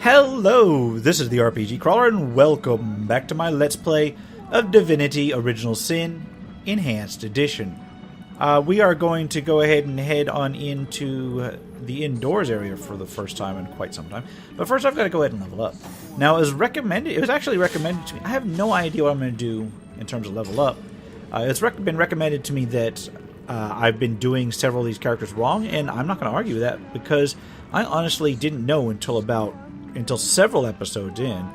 Hello, this is the RPG Crawler, and welcome back to my Let's Play of Divinity Original Sin Enhanced Edition. We are going to go ahead and head on into the indoors area for the first time in quite some time. But first I've got to go ahead and level up. Now, it was actually recommended to me. I have no idea what I'm going to do in terms of level up. It's been recommended to me that I've been doing several of these characters wrong, and I'm not going to argue with that because I honestly didn't know until several episodes in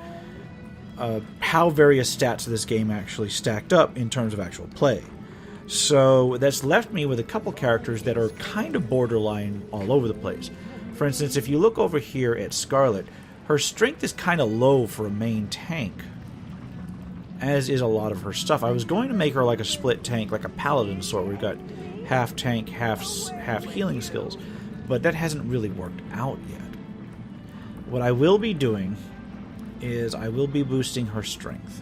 how various stats of this game actually stacked up in terms of actual play. So that's left me with a couple characters that are kind of borderline all over the place. For instance, if you look over here at Scarlet, her strength is kind of low for a main tank, as is a lot of her stuff. I was going to make her like a split tank, like a paladin sort, where we've got half tank, half healing skills, but that hasn't really worked out yet. What I will be doing is I will be boosting her strength.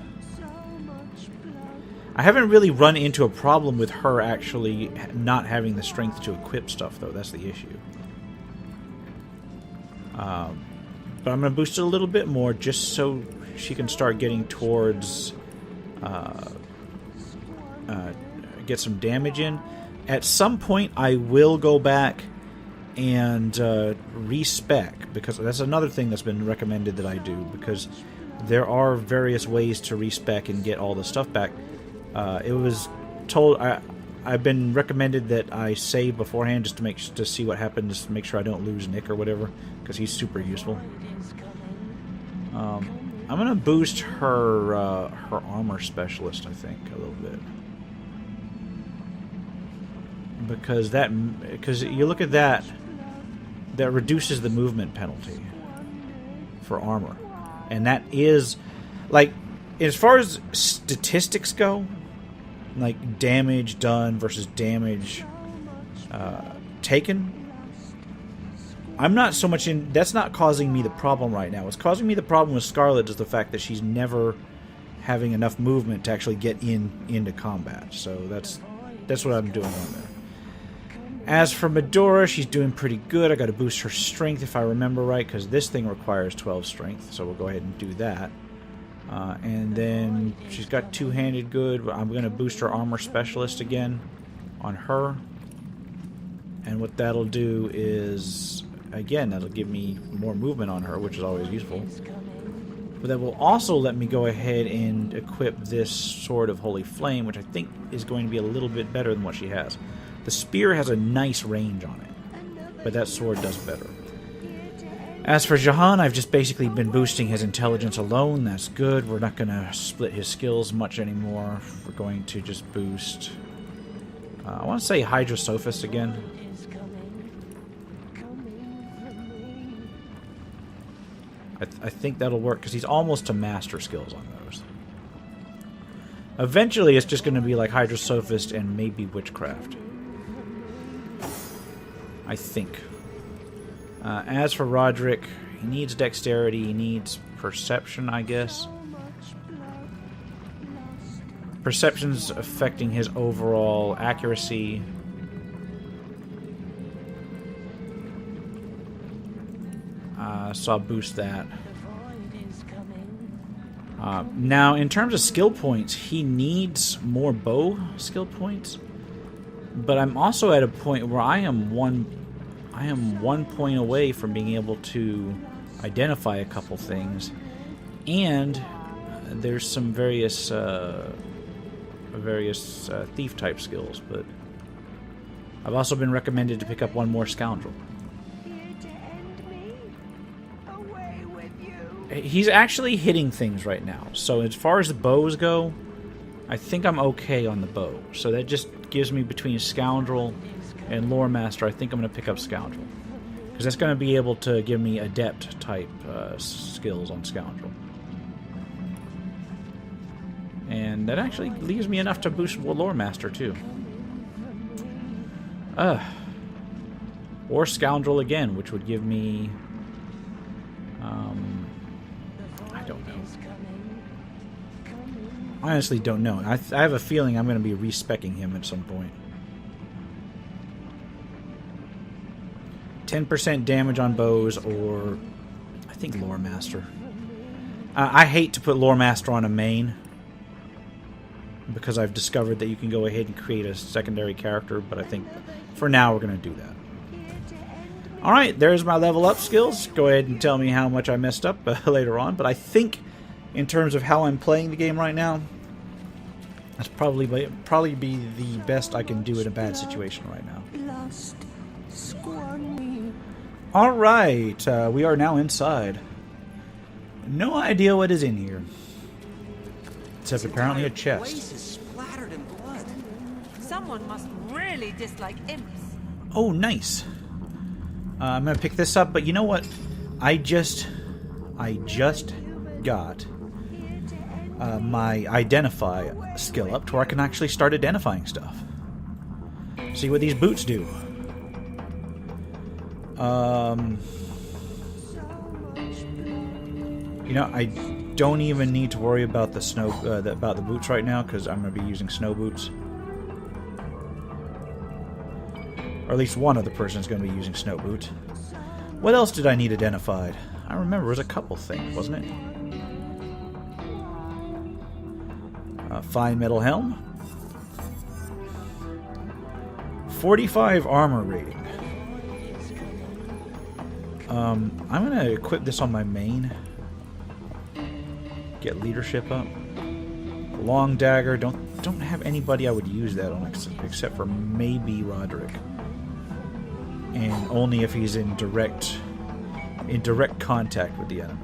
I haven't really run into a problem with her actually not having the strength to equip stuff, though. That's the issue. But I'm going to boost it a little bit more just so she can start getting towards... get some damage in. At some point, I will go back and respec, because that's another thing that's been recommended that I do, because there are various ways to respec and get all the stuff back. It was told I've been recommended that I save beforehand just to see what happens, just to make sure I don't lose Nick or whatever, because he's super useful. I'm gonna boost her armor specialist, I think, a little bit, because you look at that reduces the movement penalty for armor, and that is, like, as far as statistics go, like damage done versus damage taken, I'm not so much in. That's not causing me the problem right now. What's causing me the problem with Scarlet is the fact that she's never having enough movement to actually get into combat. So that's what I'm doing on there. As for Medora, she's doing pretty good. I got to boost her strength if I remember right, because this thing requires 12 strength, so we'll go ahead and do that. And then she's got two-handed good. I'm going to boost her armor specialist again on her. And what that'll do is, again, that'll give me more movement on her, which is always useful. But that will also let me go ahead and equip this Sword of Holy Flame, which I think is going to be a little bit better than what she has. The spear has a nice range on it, but that sword does better. As for Jahan, I've just basically been boosting his intelligence alone. That's good. We're not going to split his skills much anymore. We're going to just boost... I want to say Hydrosophist again. I think that'll work, because he's almost to master skills on those. Eventually, it's just going to be like Hydrosophist and maybe Witchcraft, I think. As for Roderick, he needs dexterity, he needs perception, I guess. Perception's affecting his overall accuracy. So I'll boost that. Now, in terms of skill points, he needs more bow skill points. But I'm also at a point where I am one point away from being able to identify a couple things, and there's some various thief type skills. But I've also been recommended to pick up one more scoundrel. He's actually hitting things right now, so as far as the bows go, I think I'm okay on the bow. So that just gives me between Scoundrel and Lore Master. I think I'm going to pick up Scoundrel, because that's going to be able to give me Adept type skills on Scoundrel. And that actually leaves me enough to boost Lore Master too. Or Scoundrel again, which would give me... I don't know. I honestly don't know. I have a feeling I'm going to be respecking him at some point. 10% damage on bows, or I think Lore Master. I hate to put Lore Master on a main, because I've discovered that you can go ahead and create a secondary character, but I think for now we're going to do that. Alright, there's my level up skills. Go ahead and tell me how much I messed up later on, but I think in terms of how I'm playing the game right now, that's probably be the best I can do in a bad situation right now. Alright, we are now inside. No idea what is in here. Except apparently a chest. Someone must really dislike imps. Oh, nice. I'm gonna pick this up, but you know what? I just got my identify skill up to where I can actually start identifying stuff. See what these boots do. You know, I don't even need to worry about the snow about the boots right now, because I'm going to be using snow boots. Or at least one other person is going to be using snow boots. What else did I need identified? I remember it was a couple things, wasn't it? Fine metal helm. 45 armor rating. I'm going to equip this on my main. Get leadership up. Long dagger. Don't have anybody I would use that on except for maybe Roderick. And only if he's in direct contact with the enemy.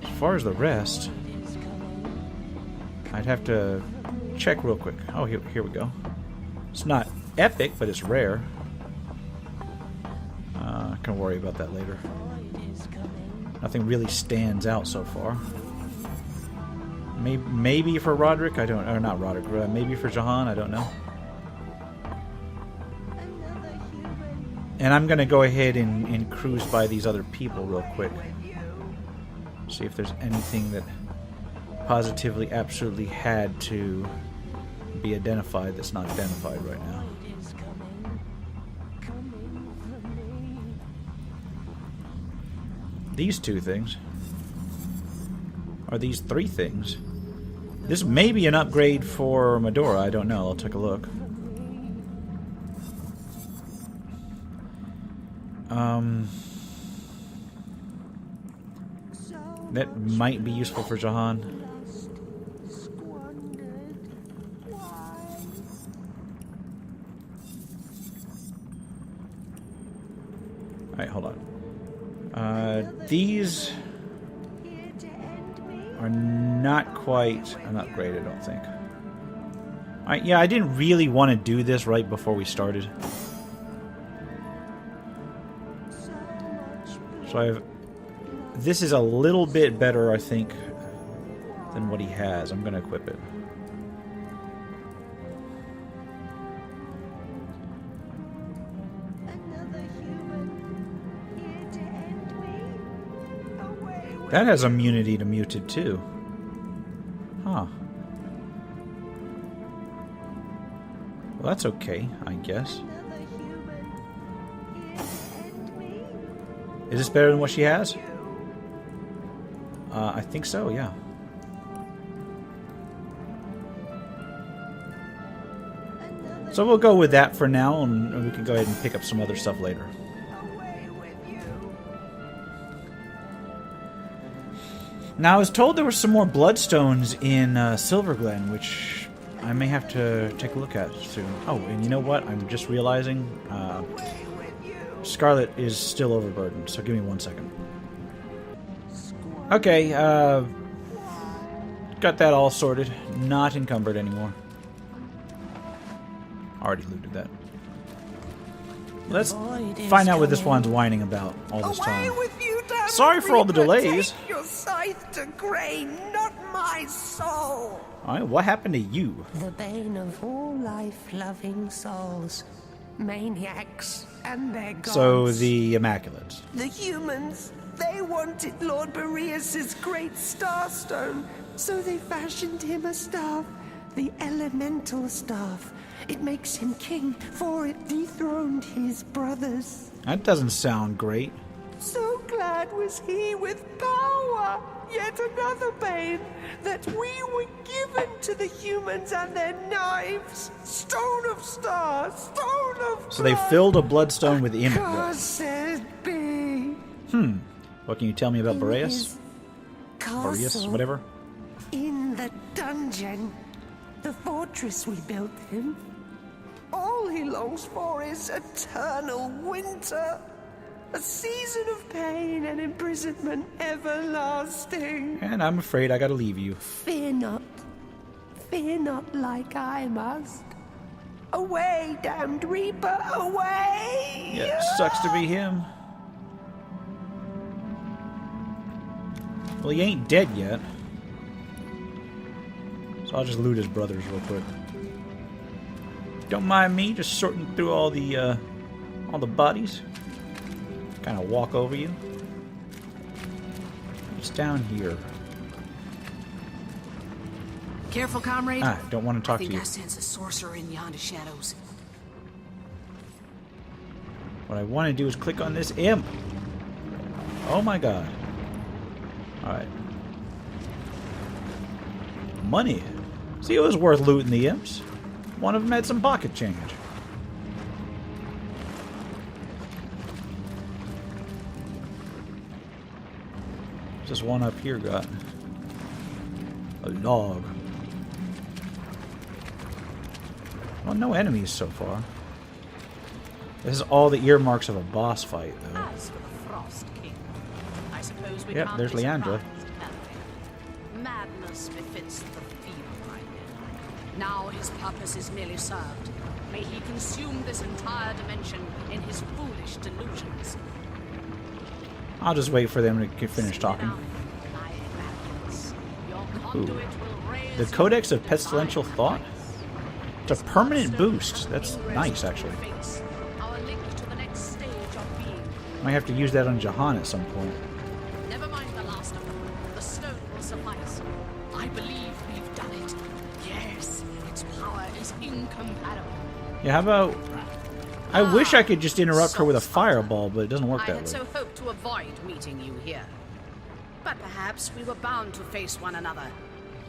As far as the rest, I'd have to check real quick. Oh, here we go. It's not epic, but it's rare. I can worry about that later. Nothing really stands out so far. Maybe for Roderick, I don't. Or not Roderick. Maybe for Jahan, I don't know. And I'm gonna go ahead and cruise by these other people real quick. See if there's anything that positively, absolutely had to be identified that's not identified right now. These two things. Are these three things? This may be an upgrade for Medora, I don't know. I'll take a look. That might be useful for Jahan. Alright, hold on. These are not quite an upgrade, I don't think. Alright, yeah, I didn't really want to do this right before we started. So this is a little bit better, I think, than what he has. I'm going to equip it. That has immunity to muted too. Huh. Well, that's okay, I guess. Is this better than what she has? I think so, yeah. So we'll go with that for now, and we can go ahead and pick up some other stuff later. Now, I was told there were some more bloodstones in Silverglen, which I may have to take a look at soon. Oh, and you know what? I'm just realizing Scarlet is still overburdened, so give me 1 second. Okay, got that all sorted. Not encumbered anymore. Already looted that. Let's find out what this one's whining about all this time. Sorry for all the delays. Take your scythe to grain, not my soul. Alright, what happened to you? The bane of all life-loving souls, maniacs and their gods. So the Immaculates. The humans, they wanted Lord Boreas's great starstone, so they fashioned him a staff, the elemental staff. It makes him king, for it dethroned his brothers. That doesn't sound great. So glad was he with power. Yet another bane, that we were given to the humans and their knives. Stone of stars, stone of So they blood. filled a bloodstone with imp blood. Cursed be. What can you tell me about In Boreas? his Boreas, castle, whatever. in the dungeon, the fortress we built him. All he longs for is eternal winter. A season of pain and imprisonment everlasting. And I'm afraid I gotta leave you. Fear not like I must. Away, damned reaper, away! Yeah, sucks to be him. Well, he ain't dead yet. So I'll just loot his brothers real quick. Don't mind me just sorting through all the bodies. Kind of walk over you. It's down here. Careful, comrade. Don't want to talk I to think you. I sense a sorcerer in yonder shadows. What I want to do is click on this imp. Oh my god. Alright. Money. See, it was worth looting the imps. One of them had some pocket change. Just one up here got a log. Well, no enemies so far. This is all the earmarks of a boss fight, though. As for the Frost King, I suppose we Yep, can't there's be Leandra. surprised, can we? Madness befits the field-minded. Now his purpose is nearly served. May he consume this entire dimension in his foolish delusions. I'll just wait for them to finish talking. The Codex of Pestilential Thought? It's a permanent boost. That's nice, actually. Might have to use that on Jahan at some point. Never mind the last of them. The stone will suffice. I believe we've done it. Yes, its power is incomparable. Yeah, how about... I wish I could just interrupt her with a fireball, but it doesn't work I that had way. so hoped to avoid meeting you here. But perhaps we were bound to face one another.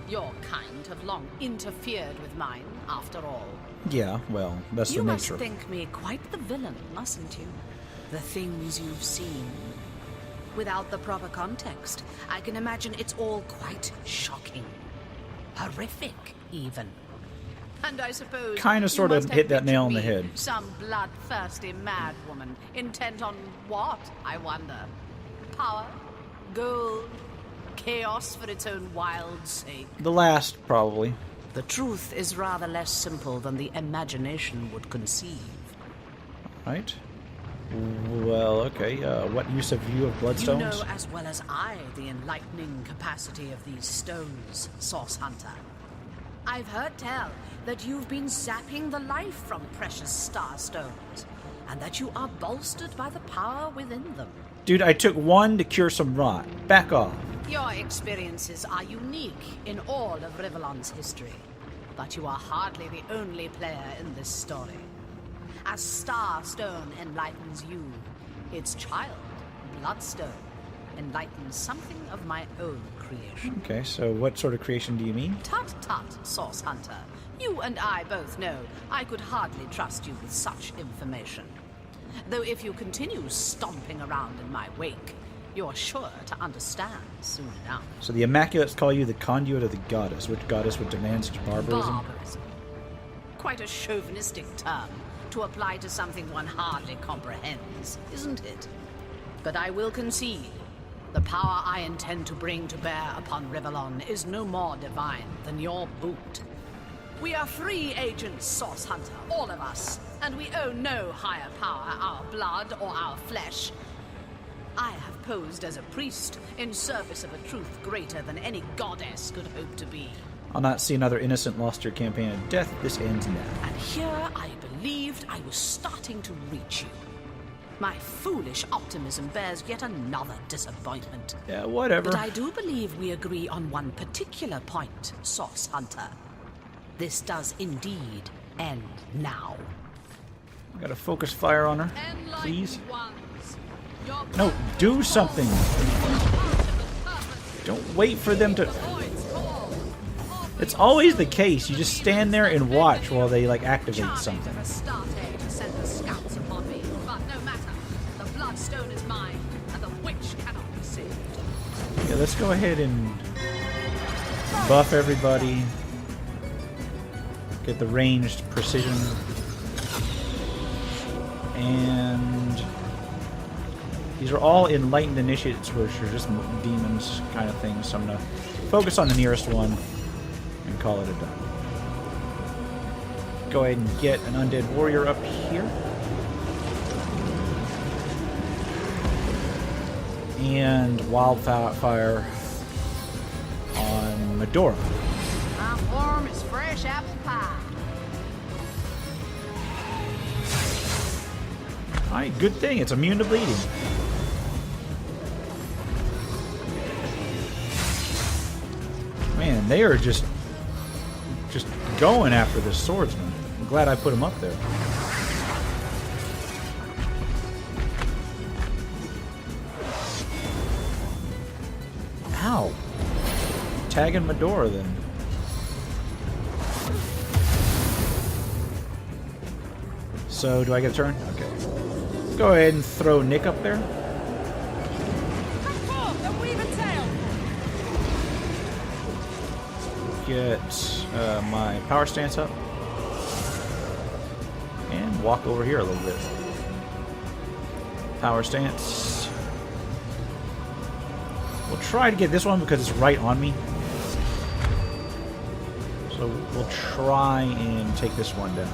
Your kind have long interfered with mine, after all. Yeah, well, that's You the must nature. think me quite the villain, mustn't you? The things you've seen. Without the proper context, I can imagine it's all quite shocking. Horrific, even. And I suppose Kinda you sorta must have hit that nail on pictured the me, head. Some bloodthirsty madwoman, intent on what, I wonder? Power? Gold? Chaos for its own wild sake? The last, probably. The truth is rather less simple than the imagination would conceive. Right? Well, okay. What use have you of bloodstones? You know as well as I the enlightening capacity of these stones, Source Hunter. I've heard tell that you've been zapping the life from precious star stones, and that you are bolstered by the power within them. Dude, I took one to cure some rot. Back off. Your experiences are unique in all of Rivellon's history, but you are hardly the only player in this story. As Starstone enlightens you, its child, Bloodstone, enlightens something of my own creation. Okay, so what sort of creation do you mean? Tut-tut, Source Hunter. You and I both know I could hardly trust you with such information. Though if you continue stomping around in my wake, you're sure to understand soon enough. So the Immaculates call you the conduit of the goddess. Which goddess would demand such barbarism? Barbarism. Quite a chauvinistic term to apply to something one hardly comprehends, isn't it? But I will concede, the power I intend to bring to bear upon Rivellon is no more divine than your boot. We are free agents, Source Hunter, all of us, and we own no higher power, our blood or our flesh. I have posed as a priest in service of a truth greater than any goddess could hope to be. I'll not see another innocent lost to your campaign of death. This ends now. And here I believed I was starting to reach you. My foolish optimism bears yet another disappointment. Yeah, whatever. But I do believe we agree on one particular point, Source Hunter. This does indeed end now. Got to focus fire on her, please. Enlightened ones, No, do something. Don't wait for them to... It's always the case. You just stand there and watch while they, like, activate something. Yeah, let's go ahead and buff everybody. Get the ranged precision. And these are all enlightened initiates, which are just demons kind of things. So I'm going to focus on the nearest one and call it a done. Go ahead and get an undead warrior up here. And wildfire on Medora. My form is fresh apple pie. Alright, good thing. It's immune to bleeding. Man, they are just going after this swordsman. I'm glad I put him up there. Ow. Tagging Medora then. So, do I get a turn? Okay. Go ahead and throw Nick up there. Get my power stance up. And walk over here a little bit. Power stance. We'll try to get this one because it's right on me. So we'll try and take this one down.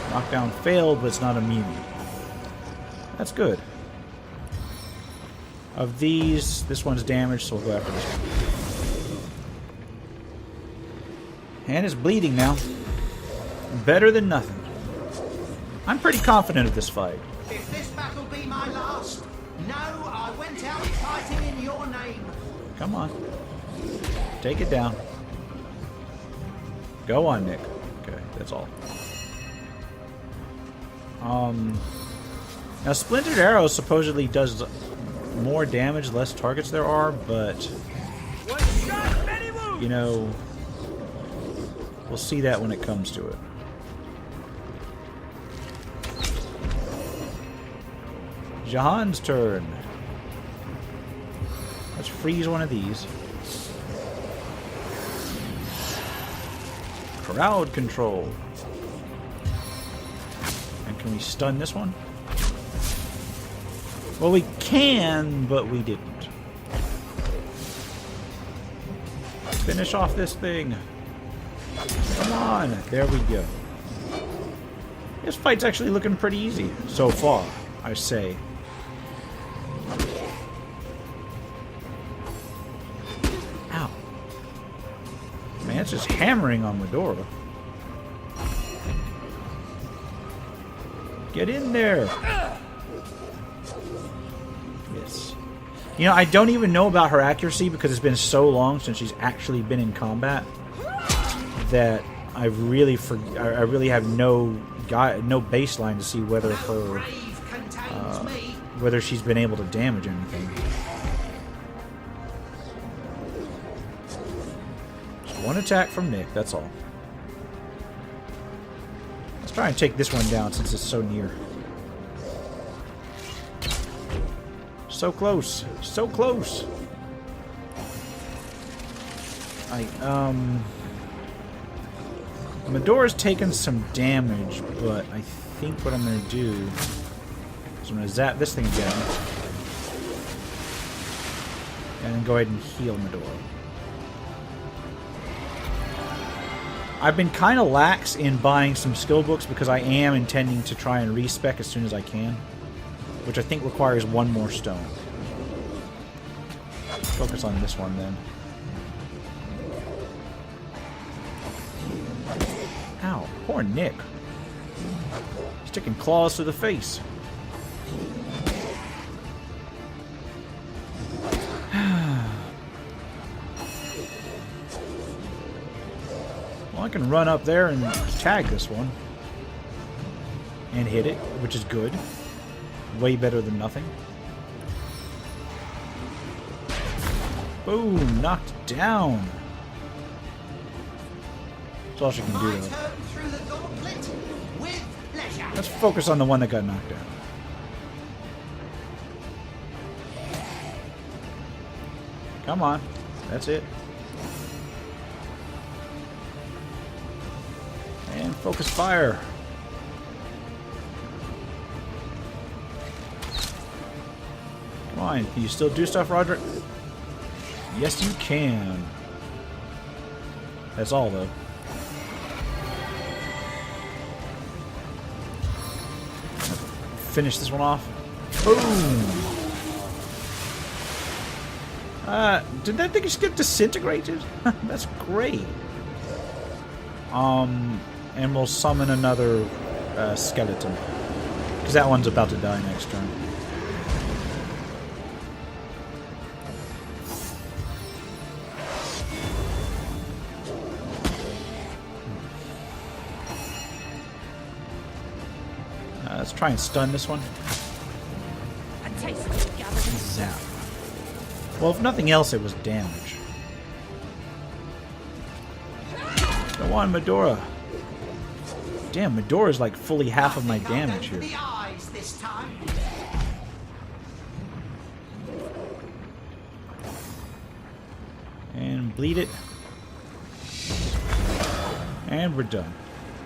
Knockdown failed, but it's not immune. That's good. Of these, this one's damaged, so we'll go after this one. And it's bleeding now. Better than nothing. I'm pretty confident of this fight. If this battle be my last, no, I went out fighting in your name. Come on. Take it down. Go on, Nick. Okay, that's all. Now Splintered Arrow supposedly does more damage, less targets there are, but you know, we'll see that when it comes to it. Jahan's turn. Let's freeze one of these. Crowd control. And can we stun this one? Well, we can, but we didn't. Finish off this thing. Come on. There we go. This fight's actually looking pretty easy so far, I say. Ow. Man, it's just hammering on Medora. Get in there. Yes. You know, I don't even know about her accuracy because it's been so long since she's actually been in combat that I really have no baseline to see whether her whether she's been able to damage anything. Just one attack from Nick, that's all. Let's try and take this one down since it's so near. So close. So close. Medora's taken some damage, but I think what I'm going to do is I'm going to zap this thing again. And then go ahead and heal Medora. I've been kind of lax in buying some skill books because I am intending to try and respec as soon as I can, which I think requires one more stone. Focus on this one then. Ow, poor Nick. Sticking claws to the face. Well, I can run up there and tag this one. and hit it, which is good. Way better than nothing. Boom! Knocked down. That's all she can do, My though. turn through the gauntlet with pleasure. Let's focus on the one that got knocked down. Come on. That's it. And focus fire. Come on. Can you still do stuff, Roderick? Yes, you can. That's all, though. Finish this one off. Boom! Did that thing just get disintegrated? That's great. And we'll summon another skeleton. Because that one's about to die next turn. Let's try and stun this one. A taste of gathered in Zap. Well, if nothing else, it was damage. Go on, Medora. Damn, Medora's like fully half of my damage here. The eyes this time. And bleed it. And we're done.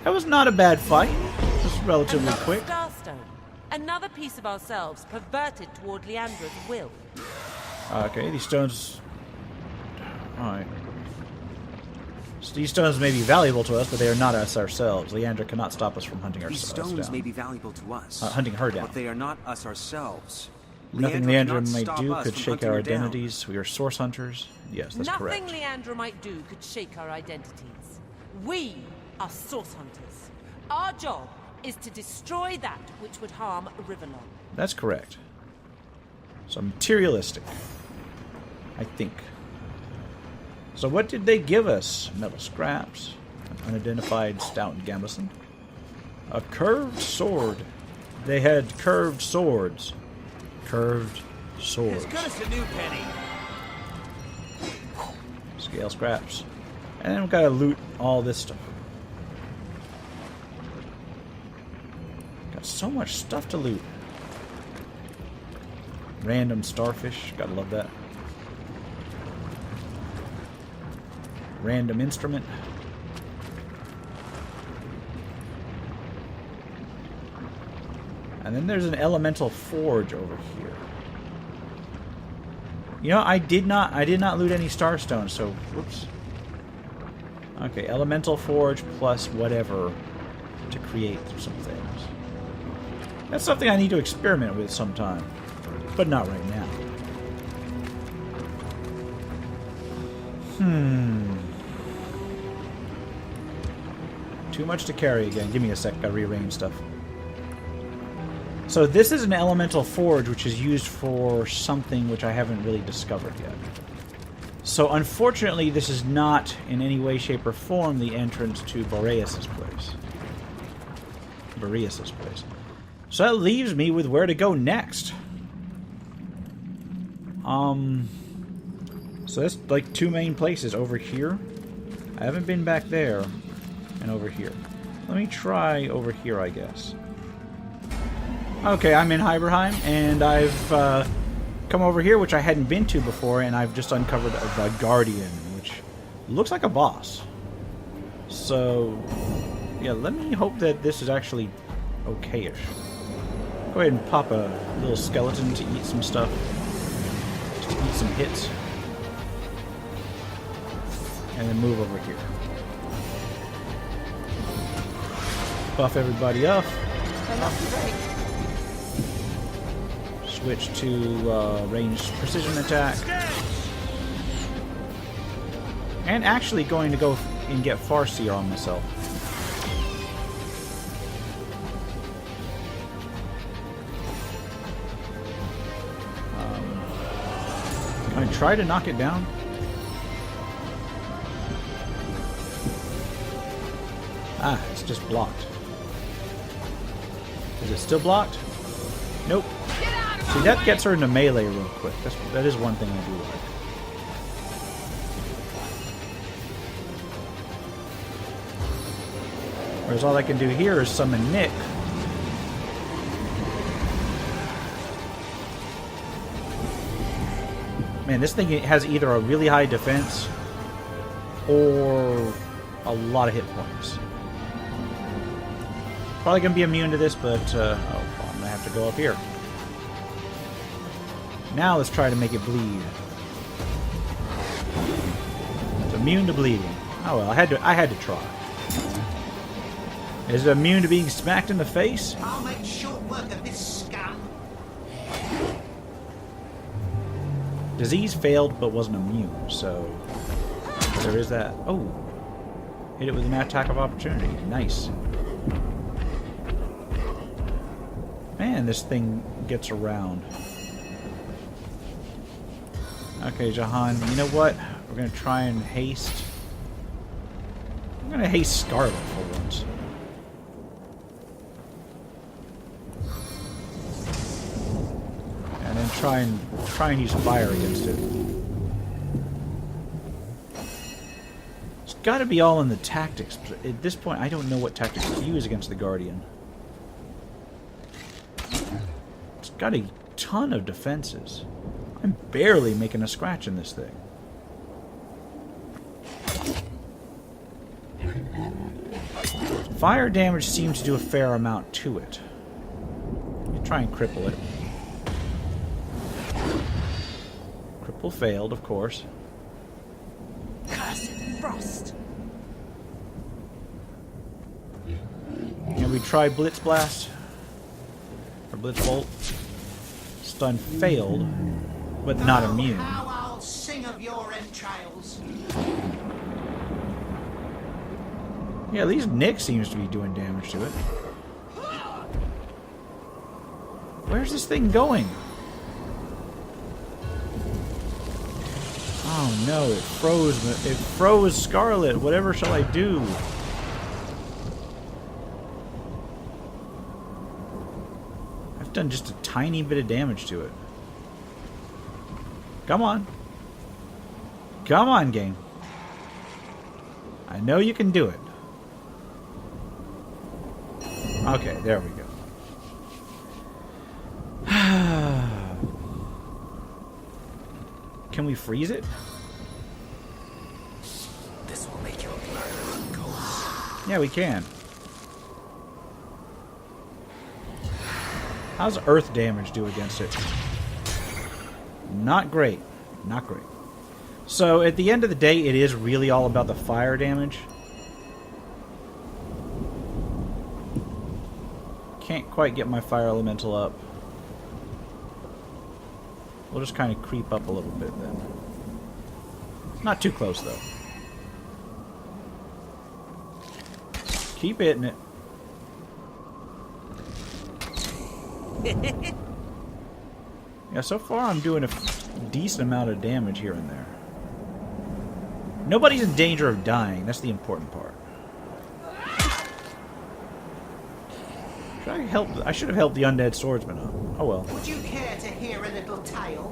That was not a bad fight. It was relatively Another quick. Starstone. Another piece of ourselves perverted toward Leandra's will. Okay, these stones... Alright. So these stones may be valuable to us, but they are not us ourselves. Leandra cannot stop us from hunting These ourselves stones down. may be valuable to us, Hunting her down. but they are not us ourselves. Nothing Leandra Leandra cannot might stop do us could from shake hunting our her down. identities. We are source hunters. Yes, that's Nothing correct. Leandra might do could shake our identities. We are source hunters. Our job is to destroy that which would harm Riverlong. That's correct. So materialistic. I think. So what did they give us? Metal scraps, an unidentified stout and gambeson, a curved sword. They had curved swords. Curved swords. As good as a new penny. Scale scraps. And then we gotta loot all this stuff. Got so much stuff to loot. Random starfish. Gotta love that. Random instrument. And then there's an elemental forge over here. You know, I did not loot any starstones, so whoops. Okay, elemental forge plus whatever to create some things. That's something I need to experiment with sometime, but not right now. Too much to carry again. Give me a sec, gotta rearrange stuff. So this is an elemental forge which is used for something which I haven't really discovered yet. So unfortunately this is not in any way, shape, or form the entrance to Boreas's place. Boreas's place. So that leaves me with where to go next. So that's like two main places over here. I haven't been back there. And over here. Let me try over here, I guess. Okay, I'm in Hyberheim, and I've come over here, which I hadn't been to before, and I've just uncovered the Guardian, which looks like a boss. So, yeah, let me hope that this is actually okay-ish. Go ahead and pop a little skeleton to eat some stuff. Just to eat some hits. And then move over here. Buff everybody up. Switch to ranged precision attack. And actually going to go and get Farseer on myself. Can I try to knock it down? Ah, it's just blocked. Is it still blocked? Nope. See, that gets her into melee real quick. That is one thing I do like. Whereas all I can do here is summon Nick. Man, this thing has either a really high defense or a lot of hit points. Probably going to be immune to this, but I'm going to have to go up here. Now let's try to make it bleed. It's immune to bleeding. Oh well, I had to try. Is it immune to being smacked in the face? I'll make short work of this scum. Disease failed but wasn't immune, so there is that. Oh, hit it with an attack of opportunity. Nice. Man, this thing gets around. Okay, Jahan, you know what? We're going to try and haste. I'm going to haste Scarlet for once. And then try and use fire against it. It's got to be all in the tactics. But at this point, I don't know what tactics to use against the Guardian. It's got a ton of defenses. I'm barely making a scratch in this thing. Fire damage seems to do a fair amount to it. You try and cripple it. Cripple failed, of course. Cursed frost. And we try Blitz Blast. Or Blitz Bolt. Stun failed, but not immune. How I'll sing of your entrails. Yeah, at least Nick seems to be doing damage to it. Where's this thing going? Oh no, it froze. It froze Scarlet. Whatever shall I do? I've done just a tiny bit of damage to it. Come on. Come on, game. I know you can do it. Okay, there we go. Can we freeze it? This will make your blood run cold. Yeah, we can. How's earth damage do against it? Not great. Not great. So, at the end of the day, it is really all about the fire damage. Can't quite get my fire elemental up. We'll just kind of creep up a little bit then. Not too close, though. Keep hitting it. Yeah, so far I'm doing a decent amount of damage here and there. Nobody's in danger of dying. That's the important part. I should have helped the undead swordsman up. Oh well. Would you care to hear a little tale?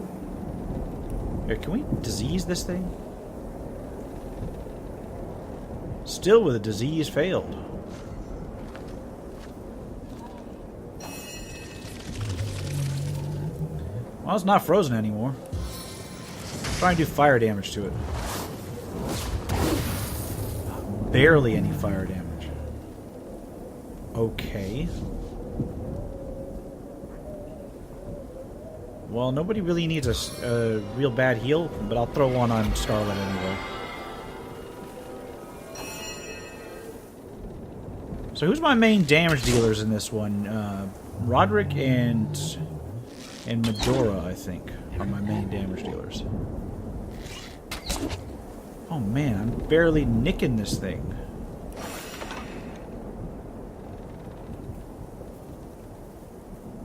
Here, can we disease this thing? Still with a disease failed. Well, it's not frozen anymore. Try and do fire damage to it. Barely any fire damage. Okay. Well, nobody really needs a real bad heal, but I'll throw one on Scarlet anyway. So who's my main damage dealers in this one? Roderick and Medora, I think, are my main damage dealers. Oh man, I'm barely nicking this thing.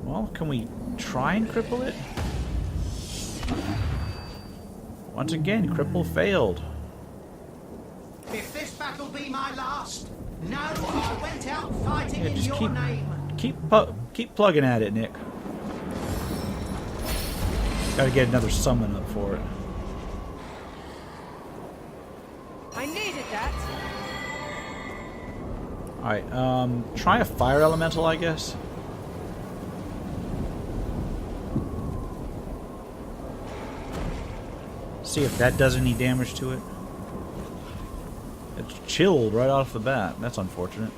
Well, can we try and cripple it? Once again, cripple failed. If this battle be my last, no, I went out fighting in just your name. Keep plugging at it, Nick. Gotta get another summon up for it. I needed that. Alright, try a fire elemental, I guess. See if that does any damage to it. It's chilled right off the bat. That's unfortunate.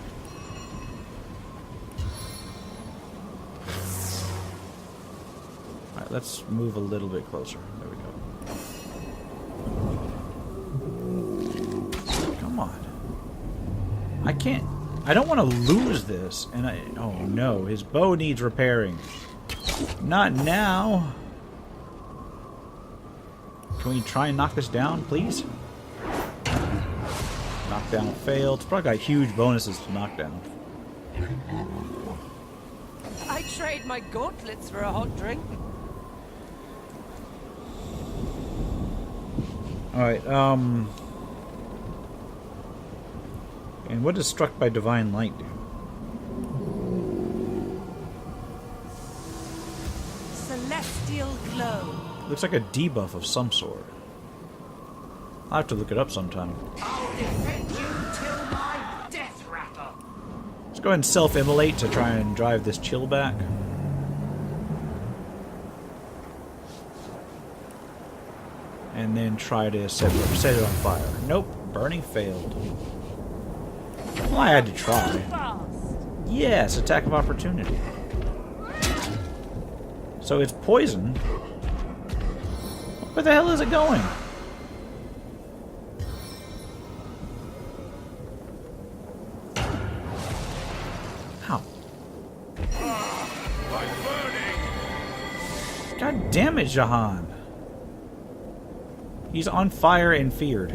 Alright, let's move a little bit closer. There we go. Come on. I can't... I don't want to lose this. And I... Oh no, his bow needs repairing. Not now. Can we try and knock this down, please? Knockdown failed. It's probably got huge bonuses to knockdown. I trade my gauntlets for a hot drink. Alright, and what does struck by divine light do? Celestial glow. Looks like a debuff of some sort. I'll have to look it up sometime. I'll defend you till my death rattle. Let's go ahead and self-immolate to try and drive this chill back. And then try to set it on fire. Nope, burning failed. Well, I had to try. Yes, attack of opportunity. So it's poison. Where the hell is it going? How? God damn it, Jahan. He's on fire and feared.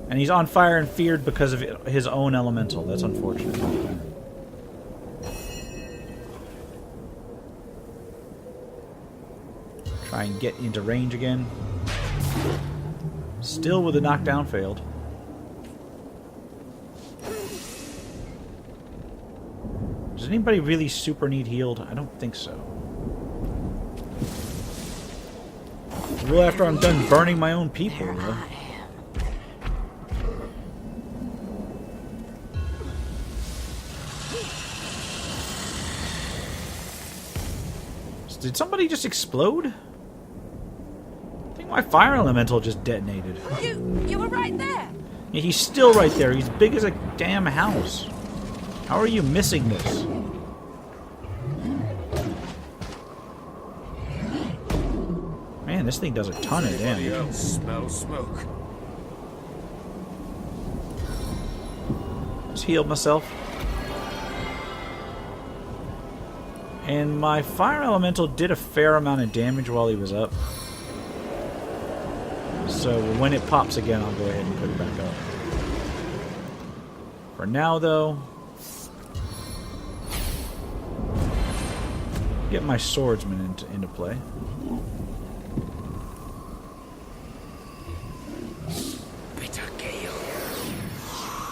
And he's on fire and feared because of his own elemental. That's unfortunate. Try and get into range again. Still with the knockdown failed. Does anybody really super need healed? I don't think so. Well, after I'm done burning my own people, though. Did somebody just explode? I think my fire elemental just detonated. You were right there. Yeah, he's still right there. He's big as a damn house. How are you missing this? Man, this thing does a ton of damage. Smell smoke. Just healed myself. And my fire elemental did a fair amount of damage while he was up. So when it pops again, I'll go ahead and put it back up. For now, though, get my swordsman into play.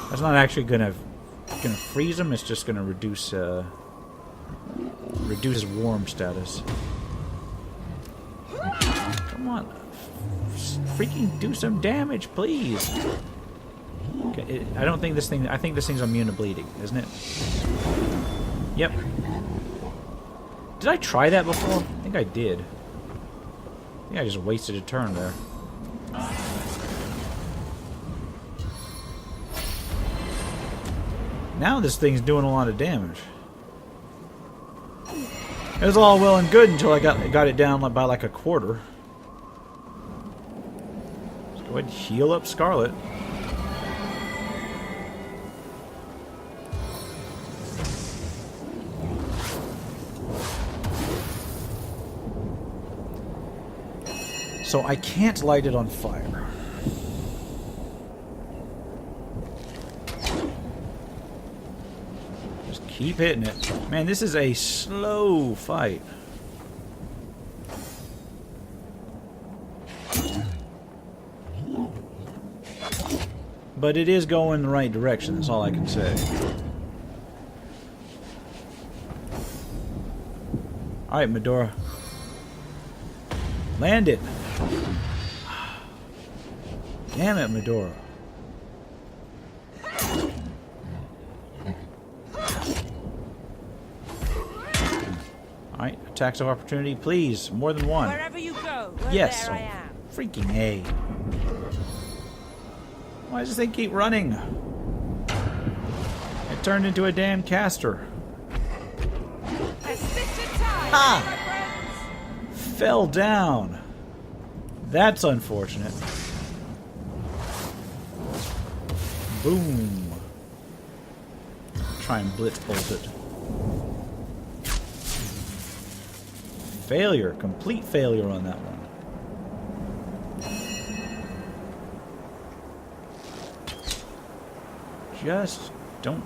That's not actually gonna freeze him. It's just gonna reduce his warm status. Come on, freaking do some damage, please. Okay, I don't think this thing. I think this thing's immune to bleeding, isn't it? Yep. Did I try that before? I think I did. I think I just wasted a turn there. Now this thing's doing a lot of damage. It was all well and good until I got it down by like a quarter. Let's go ahead and heal up Scarlet. So I can't light it on fire. Keep hitting it. Man, this is a slow fight. But it is going in the right direction, that's all I can say. Alright, Medora. Land it. Damn it, Medora. Alright, attacks of opportunity, please. More than one. Wherever you go, Yes. there I am. Freaking A. Why does this thing keep running? It turned into a damn caster. A stitch in time, Ah! my friends. Fell down. That's unfortunate. Boom. Try and blitz bolt it. Failure. Complete failure on that one. Just don't.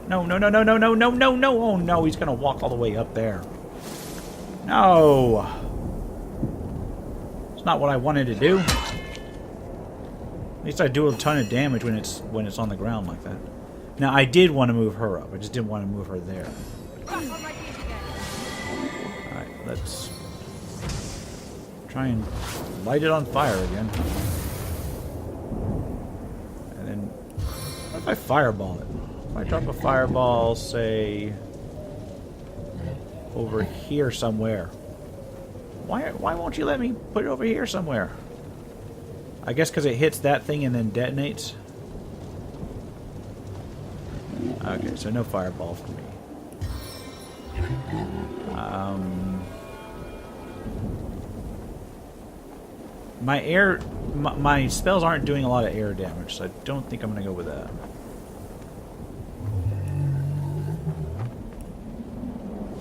No, no, no, no, no, no, no, no, no. Oh no, he's gonna walk all the way up there. No. It's not what I wanted to do. At least I do a ton of damage when it's on the ground like that. Now I did want to move her up. I just didn't want to move her there. Back on my feet again. Alright, let's try and light it on fire again. And then what if I fireball it? If I drop a fireball, say over here somewhere. Why won't you let me put it over here somewhere? I guess because it hits that thing and then detonates. Okay, so no fireball for me. My spells aren't doing a lot of air damage, so I don't think I'm gonna go with that.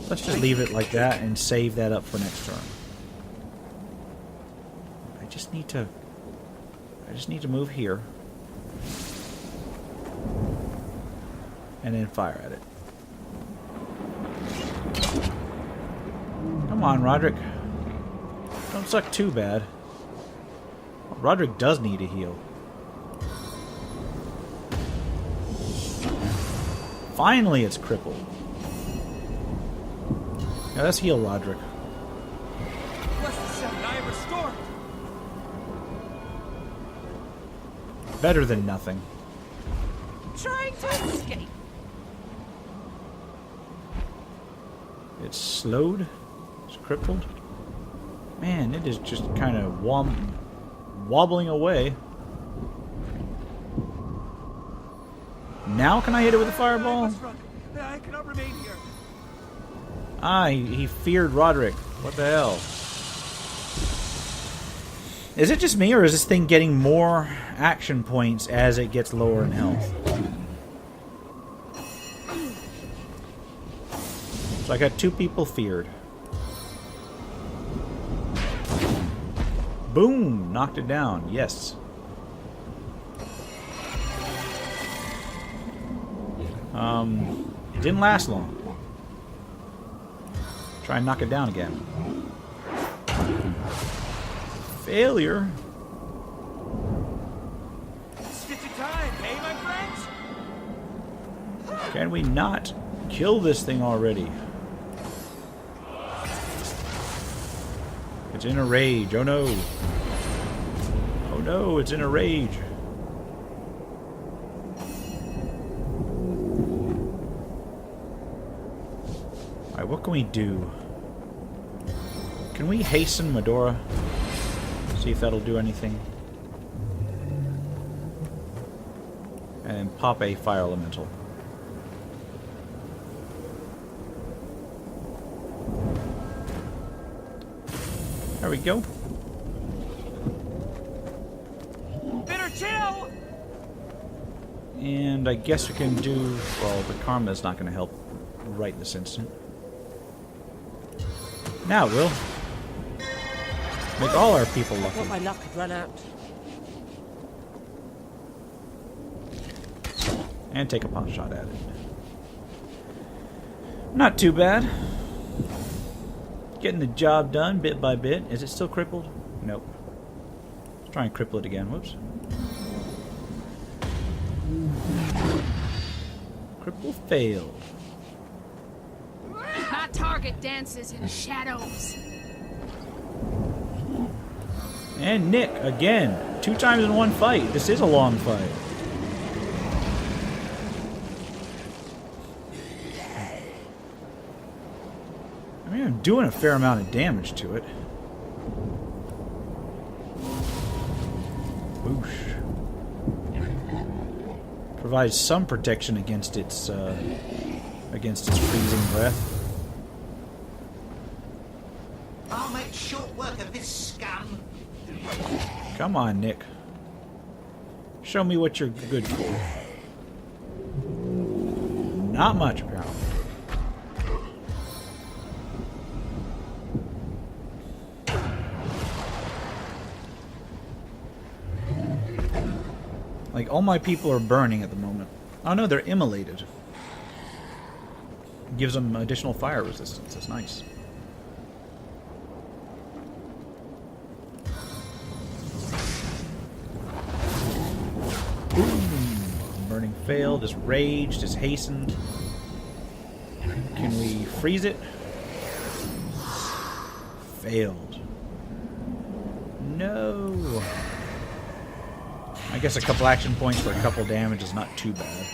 Let's just leave it like that and save that up for next turn. I just need to move here. And then fire at it. Come on, Roderick. Don't suck too bad. Roderick does need a heal. Finally, it's crippled. Now let's heal Roderick. Bless the seven, I am restored. Better than nothing. Trying to escape. It's slowed. It's crippled. Man, it is just kind of wobbling away. Now can I hit it with a I fireball? must run. I cannot remain here. Ah, he feared Roderick. What the hell? Is it just me, or is this thing getting more action points as it gets lower in health? So I got 2 people feared. Boom! Knocked it down. Yes. It didn't last long. Try and knock it down again. Failure. Stitch in time, hey, my friends? Can we not kill this thing already? It's in a rage. Oh no. Oh no, it's in a rage. Alright, what can we do? Can we hasten Medora? See if that'll do anything. And pop a fire elemental. There we go. Bitter chill! And I guess we can do... Well, the karma's not going to help right this instant. Now it will. Make all our people I lucky. thought my luck had run out. And take a pot shot at it. Not too bad. Getting the job done bit by bit. Is it still crippled? Nope. Let's try and cripple it again. Whoops. Cripple failed. Not target dances in shadows. And Nick, again. 2 times in one fight. This is a long fight. I mean, I'm doing a fair amount of damage to it. Whoosh. Provides some protection against its freezing breath. I'll make short work of this scum. Come on, Nick. Show me what you're good for. Not much, apparently. Like, all my people are burning at the moment. Oh no, they're immolated. Gives them additional fire resistance. That's nice. Burning failed, is raged, is hastened. Can we freeze it? Failed. No. I guess a couple action points for a couple damage is not too bad.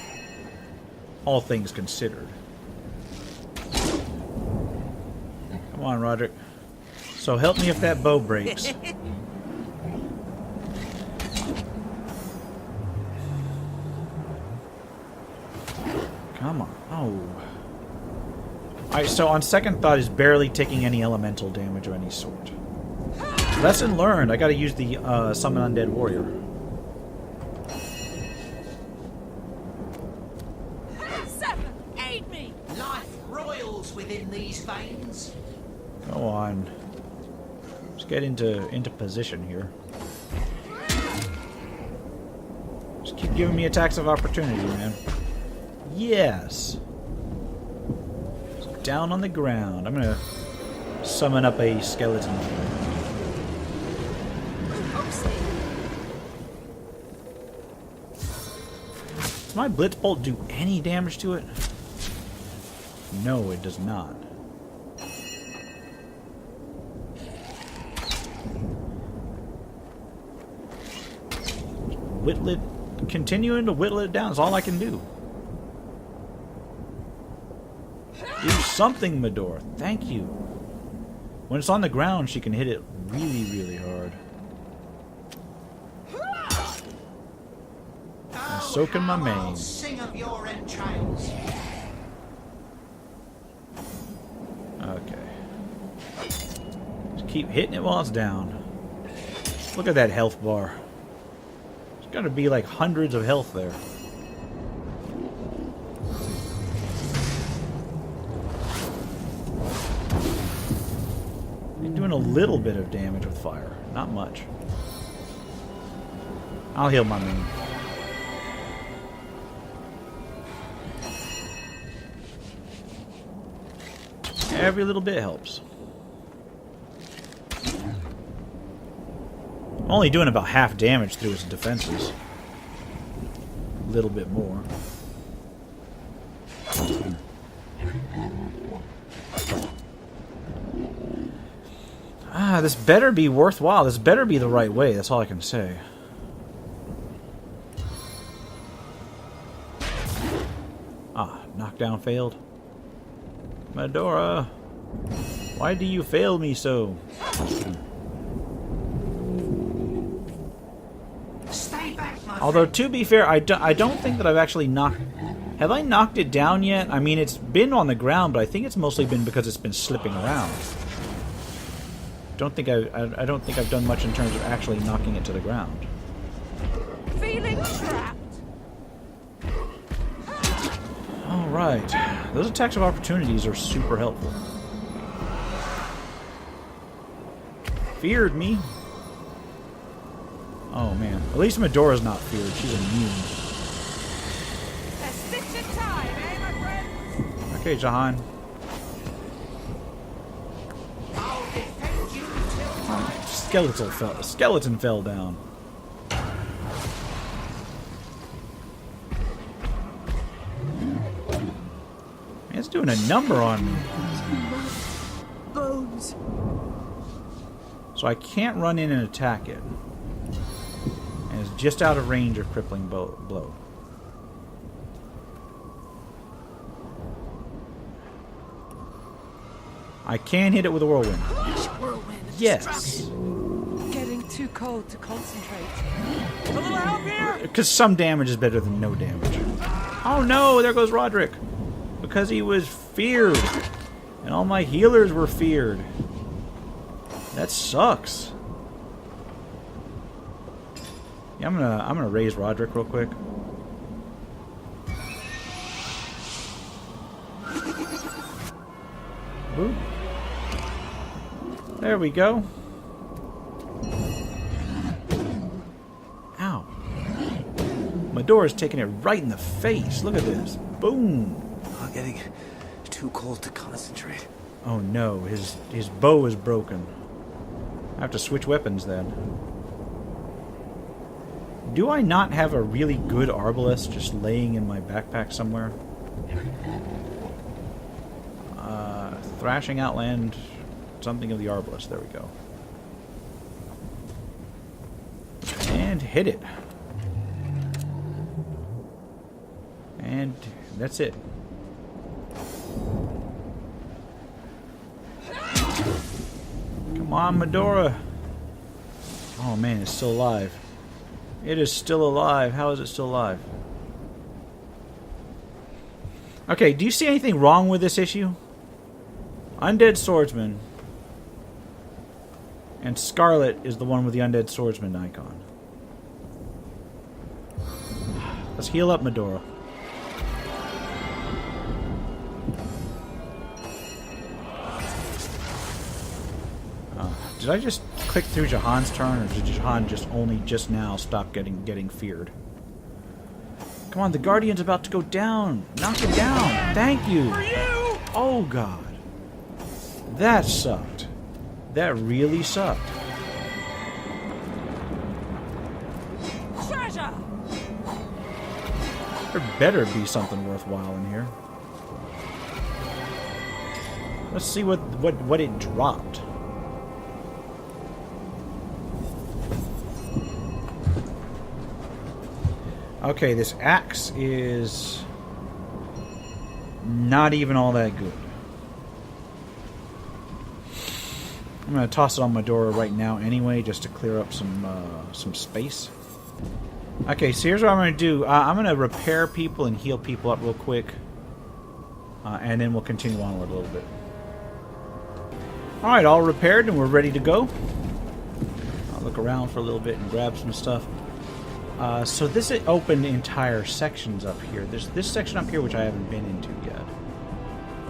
All things considered. Come on, Roderick. So help me if that bow breaks. Come on. Oh. Alright, so on second thought, he's barely taking any elemental damage of any sort. Lesson learned. I gotta use the Summon Undead Warrior. Aid me! Life roils within these veins. Go on. Let's get into position here. Just keep giving me attacks of opportunity, man. Yes. Down on the ground. I'm gonna summon up a skeleton. Does my Blitz Bolt do any damage to it? No, it does not. Whittle it, continuing to whittle it down is all I can do. Do something, Medora. Thank you. When it's on the ground, she can hit it really, really hard. And so can my I'll main. sing of your entrails. Okay. Just keep hitting it while it's down. Look at that health bar. There's gotta be like hundreds of health there. Doing a little bit of damage with fire. Not much. I'll heal my main. Every little bit helps. I'm only doing about half damage through his defenses. A little bit more. Ah, this better be worthwhile. This better be the right way. That's all I can say. Ah, knockdown failed. Medora, why do you fail me so? Stay back, my Although, friend. to be fair, I don't think that I've actually knocked... Have I knocked it down yet? I mean, it's been on the ground, but I think it's mostly been because it's been slipping around. I don't think I've done much in terms of actually knocking it to the ground. Feeling trapped. Alright. Those attacks of opportunities are super helpful. Feared me. Oh man. At least Medora's not feared. She's immune. A stitch in time, eh, my friend? Okay, Jahan. I'll defend you till Skeleton fell down. Man, it's doing a number on me. So I can't run in and attack it. And it's just out of range of crippling blow. I can hit it with a whirlwind. Whirlwind. Yes. Getting too cold to concentrate. A little help here? Because some damage is better than no damage. Oh no, there goes Roderick. Because he was feared. And all my healers were feared. That sucks. Yeah, I'm gonna raise Roderick real quick. Boop. There we go. Ow. Medora's taking it right in the face. Look at this. Boom. I'm getting too cold to concentrate. Oh no, his bow is broken. I have to switch weapons then. Do I not have a really good arbalest just laying in my backpack somewhere? Thrashing Outland, something of the arbalest. There we go. And hit it. And that's it. Come on, Medora. Oh man, it's still alive. It is still alive. How is it still alive? Okay, do you see anything wrong with this issue? Undead Swordsman. And Scarlet is the one with the Undead Swordsman icon. Let's heal up Medora. Did I just click through Jahan's turn, or did Jahan just only just now stop getting feared? Come on, the Guardian's about to go down. Knock it down. Thank you. Oh god. That sucked. That really sucked. Treasure! There better be something worthwhile in here. Let's see what it dropped. Okay, this axe is not even all that good. I'm going to toss it on Medora right now anyway, just to clear up some space. Okay, so here's what I'm going to do. I'm going to repair people and heal people up real quick. And then we'll continue onward a little bit. Alright, all repaired and we're ready to go. I'll look around for a little bit and grab some stuff. So this opened entire sections up here. There's this section up here which I haven't been into yet.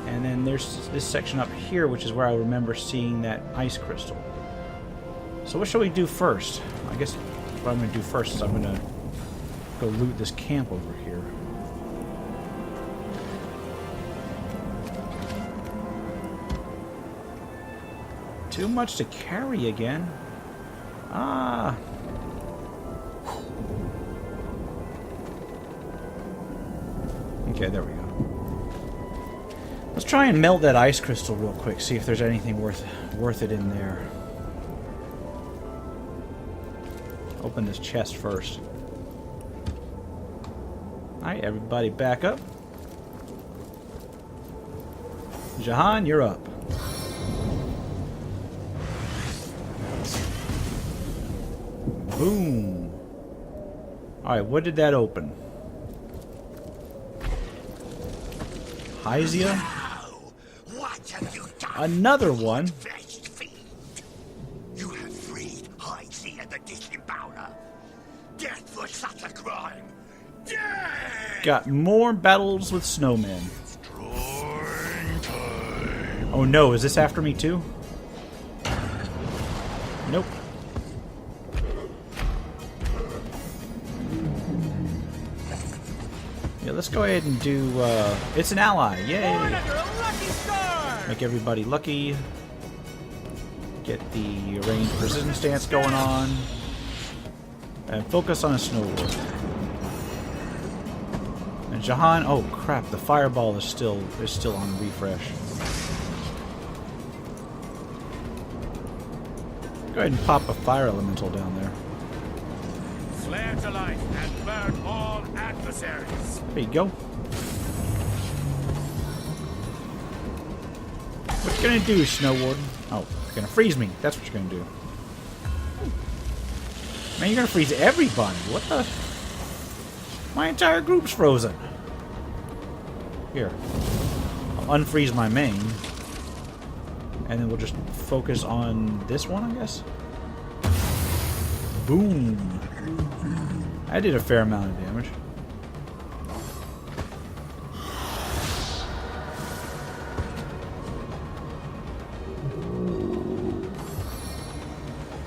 And then there's this section up here which is where I remember seeing that ice crystal. So what shall we do first? I guess what I'm going to do first is I'm going to go loot this camp over here. Too much to carry again. Ah. Okay, there we go. Let's try and melt that ice crystal real quick, see if there's anything worth it in there. Open this chest first. Alright, everybody back up. Jahan, you're up. Boom. Alright, what did that open? Hyzia? What have you done? Another one? Flesh fiend. You have freed Hyzia the Disembowler. Death for such a crime. Death! Got more battles with snowmen. Oh no, is this after me too? Nope. Yeah, let's go ahead and do, it's an ally, yay! Make everybody lucky. Get the ranged precision stance going on. And focus on a snow war. And Jahan, oh crap, the fireball is still on refresh. Go ahead and pop a fire elemental down there. Flare to life and burn all adversaries. There you go. What you gonna do, Snow Warden? Oh, you're gonna freeze me. That's what you're gonna do. Man, you're gonna freeze everybody. What the? My entire group's frozen. Here. I'll unfreeze my main. And then we'll just focus on this one, I guess. Boom. I did a fair amount of damage.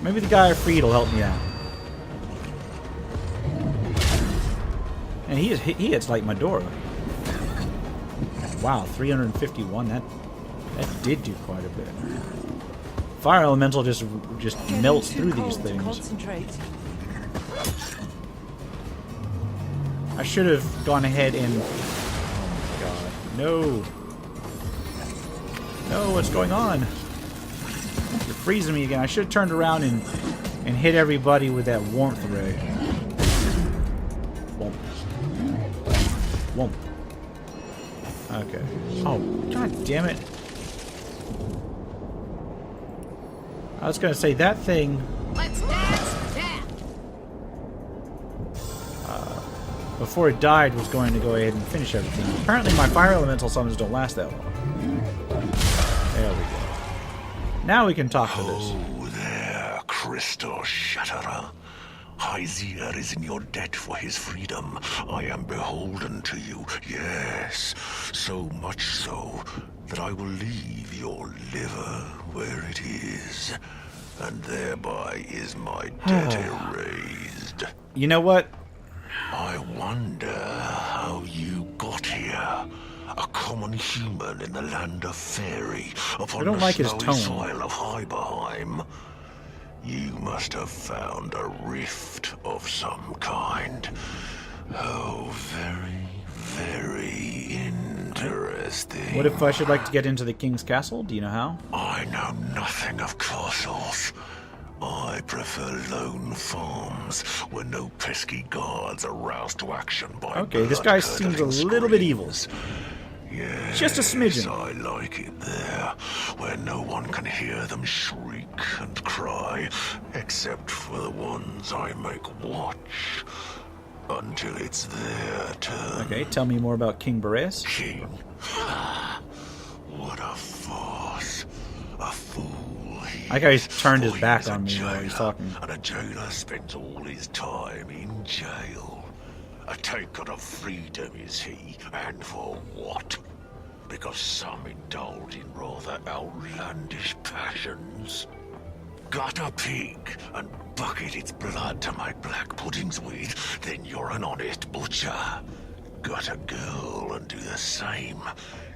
Maybe the guy I freed will help me out. And he hits like Medora. Wow, 351. That did do quite a bit. Fire elemental just melts through these things. Concentrate. I should have gone ahead and... Oh my god. No. No, what's going on? You're freezing me again. I should have turned around and hit everybody with that warmth ray. Womp. Womp. Okay. Oh, god damn it. I was gonna say that thing... Let's dance to death. Before it died, was going to go ahead and finish everything. Apparently my fire elemental summons don't last that long. There we go. Now we can talk to this. Oh there, Crystal Shatterer. Hyzier is in your debt for his freedom. I am beholden to you, yes. So much so that I will leave your liver where it is. And thereby is my debt erased. You know what? I wonder how you got here. A common human in the land of Fairy, upon I don't the like his snowy tone. soil of Hyberheim. You must have found a rift of some kind. Oh, very, very interesting. What if I should like to get into the king's castle? Do you know how? I know nothing of castles. I prefer lone farms where no pesky guards are roused to action by Okay, this guy seems a little bit evil. Yes, Just a smidgen. I like it there, where no one can hear them shriek and cry, except for the ones I make watch until it's their turn. Okay, tell me more about King Boreas. King? What a farce. A fool. I like how he's turned his For he back is a on me while he's jailer, talking. And a jailer spends all his time in jail. A taker of freedom is he, and for what? Because some indulge in rather outlandish passions. Gut a pig and bucket its blood to make black puddings with, then you're an honest butcher. Gut a girl and do the same,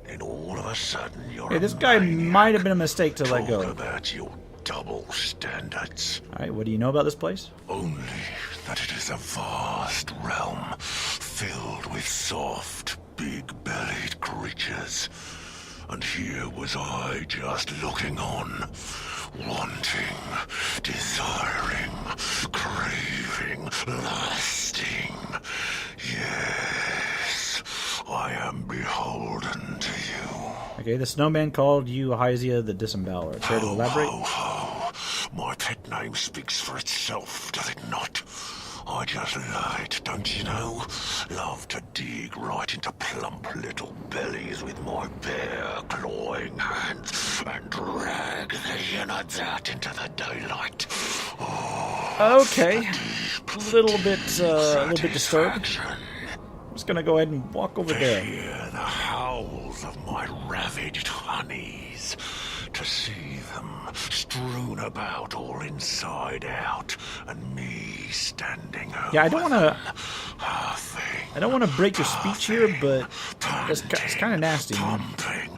then all of a sudden you're Hey, a this guy maniac. might have been a mistake to let Talk go. about your double standards. Alright, what do you know about this place? Only that it is a vast realm filled with soft, big-bellied creatures. And here was I just looking on, wanting, desiring, craving, lusting. Yes, I am beholden to you. Okay, the snowman called you Hyzia the Disemboweler. Care to elaborate? Ho, ho. My pet name speaks for itself, does it not? I just lied, don't you know? Love to dig right into plump little bellies with my bare, clawing hands and drag the innards out into the daylight. Oh, Okay, a little bit disturbed. satisfaction. I'm just gonna go ahead and walk over To there. hear the howls of my ravaged honeys, to see them strewn about all inside out, and me standing over Yeah, I don't wanna- them, huffing, I don't want to break your speech here, but it's panting, kind of nasty, man. pumping.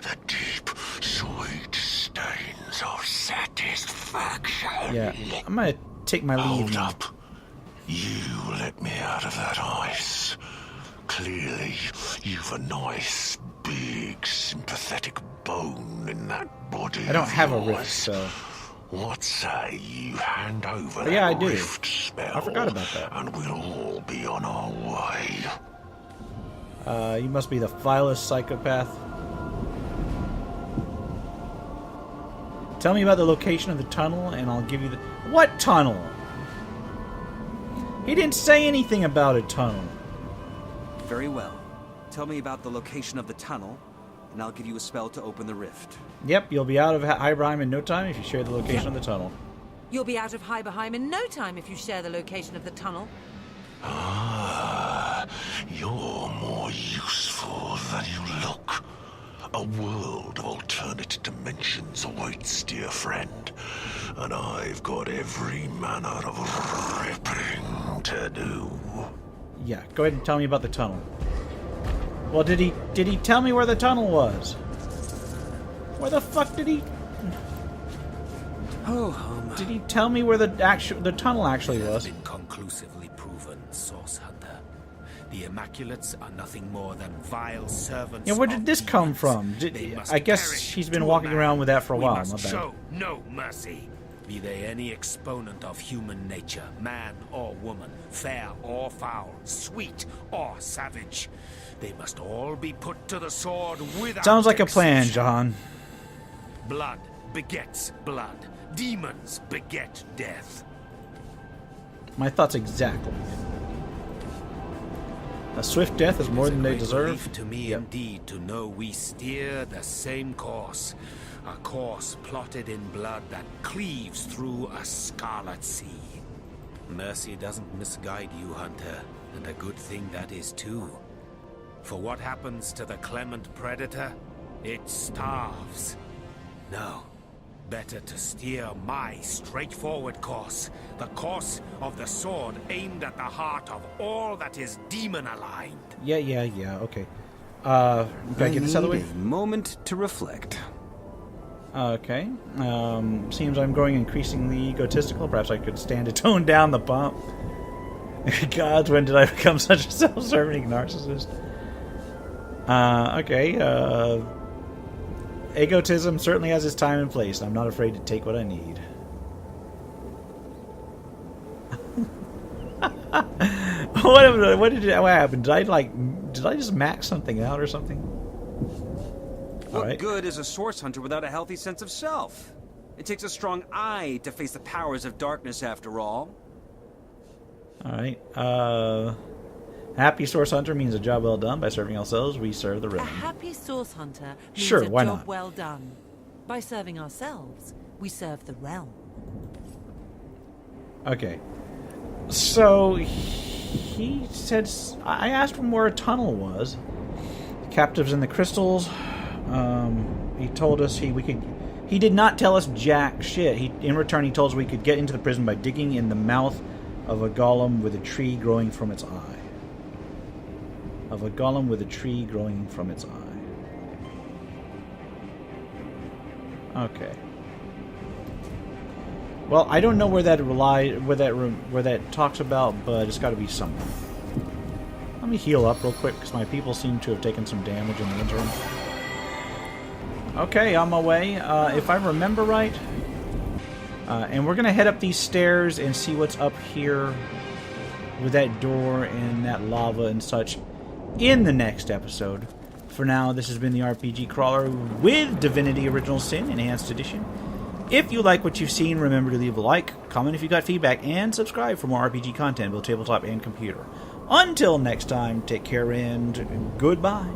The deep, sweet stains of satisfaction. Yeah, I'm gonna take my leave Hold now. up. You let me out of that ice. Clearly, You've a nice, big, sympathetic bone in that body. I don't of have a yours. rift, so... What say you hand over Oh, yeah, I that do. rift spell? I forgot about that. And we'll all be on our way. You must be the vilest psychopath. Tell me about the location of the tunnel, and I'll give you the... What tunnel? He didn't say anything about a tunnel. Very well. Tell me about the location of the tunnel, and I'll give you a spell to open the rift. Yep, you'll be out of Highbrime in no time if you share the location of the tunnel. You'll be out of Hyberheim in no time if you share the location of the tunnel. Ah, you're more useful than you look. A world of alternate dimensions awaits, dear friend. And I've got every manner of ripping to do. Yeah, go ahead and tell me about the tunnel. Well, did he tell me where the tunnel was? Where the fuck did he... Oh, Did he tell me where the tunnel actually was? Been conclusively proven, Source Hunter. The Immaculates are nothing more than vile servants. Yeah, where did of this come demons. from? They must I guess perish she's been to a walking man. around with that for a We while, must my bad. show no mercy. Be they any exponent of human nature, man or woman, fair or foul, sweet or savage, they must all be put to the sword without Sounds like a plan, exception. Jahan. Blood begets blood. Demons beget death. My thoughts exactly. A swift death is more than they Great deserve. relief to me indeed to know we steer the same course. A course plotted in blood that cleaves through a scarlet sea. Mercy doesn't misguide you, Hunter, and a good thing that is too. For what happens to the clement predator? It starves. No. Better to steer my straightforward course. The course of the sword aimed at the heart of all that is demon-aligned. Yeah, okay. Gotta get this out of the way? a moment to reflect. Okay. Seems I'm growing increasingly egotistical. Perhaps I could stand to tone down the bump. God, when did I become such a self-serving narcissist? Okay, egotism certainly has its time and place, and I'm not afraid to take what I need. What happened? Did I just max something out or something? What Alright. good is a source hunter without a healthy sense of self? It takes a strong eye to face the powers of darkness, after all. Alright, happy source hunter means a job well done. By serving ourselves, we serve the A realm. happy source hunter means Sure, a why job not? well done. By serving ourselves, we serve the realm. Okay. So, he said... I asked him where a tunnel was. The captives in the crystals. He told us we could... He did not tell us jack shit. In return, he told us we could get into the prison by digging in the mouth of a golem with a tree growing from its eye. Of a golem with a tree growing from its eye. Okay. Well, I don't know where that talks about, but it's got to be somewhere. Let me heal up real quick because my people seem to have taken some damage in the interim. Okay, on my way. If I remember right, and we're gonna head up these stairs and see what's up here with that door and that lava and such in the next episode. For now, this has been the RPG Crawler with Divinity Original Sin Enhanced Edition. If you like what you've seen, remember to leave a like, comment if you got feedback, and subscribe for more RPG content, both tabletop and computer. Until next time, take care and goodbye.